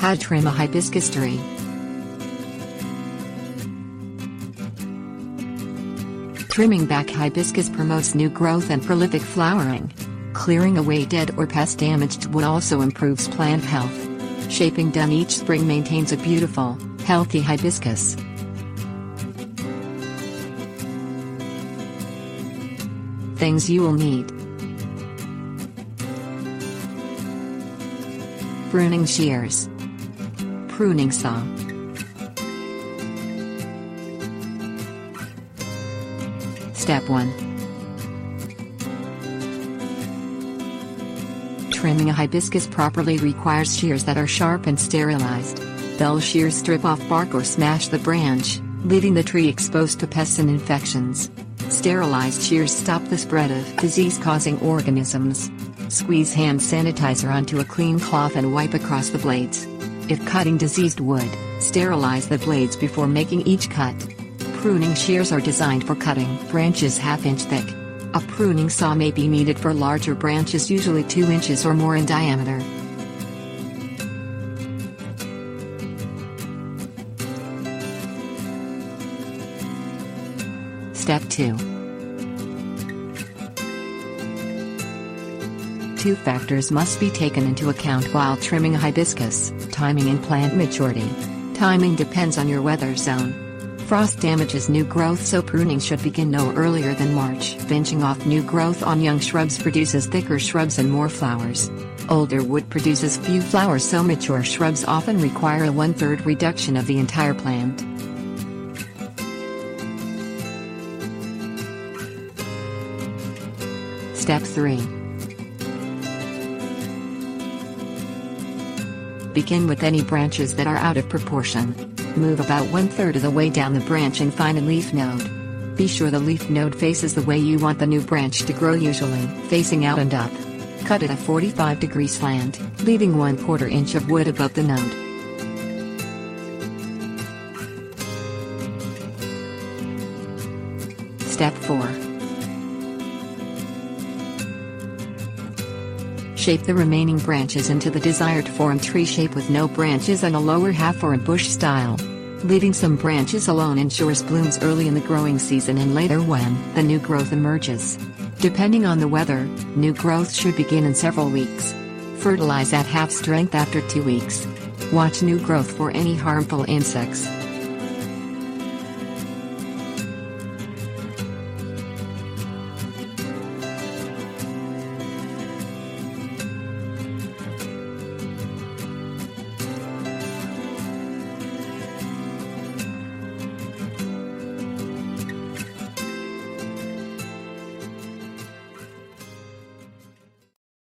How to trim a hibiscus tree. Trimming back hibiscus promotes new growth and prolific flowering. Clearing away dead or pest-damaged wood also improves plant health. Shaping done each spring maintains a beautiful, healthy hibiscus. Things you will need: pruning shears, pruning saw, Step 1. Trimming a hibiscus properly requires shears that are sharp and sterilized. Dull shears strip off bark or smash the branch, leaving the tree exposed to pests and infections. Sterilized shears stop the spread of disease-causing organisms. Squeeze hand sanitizer onto a clean cloth and wipe across the blades. If cutting diseased wood, sterilize the blades before making each cut. Pruning shears are designed for cutting branches half-inch thick. A pruning saw may be needed for larger branches, usually 2 inches or more in diameter. Step 2. 2 factors must be taken into account while trimming a hibiscus: timing and plant maturity. Timing depends on your weather zone. Frost damages new growth, so pruning should begin no earlier than March. Pinching off new growth on young shrubs produces thicker shrubs and more flowers. Older wood produces few flowers, so mature shrubs often require a 1/3 reduction of the entire plant. Step 3. Begin with any branches that are out of proportion. Move about 1/3 of the way down the branch and find a leaf node. Be sure the leaf node faces the way you want the new branch to grow, usually facing out and up. Cut at a 45-degree slant, leaving 1/4 inch of wood above the node. Step 4. Shape the remaining branches into the desired form, tree shape with no branches on the lower half, or a bush style. Leaving some branches alone ensures blooms early in the growing season and later when the new growth emerges. Depending on the weather, new growth should begin in several weeks. Fertilize at half strength after 2 weeks. Watch new growth for any harmful insects.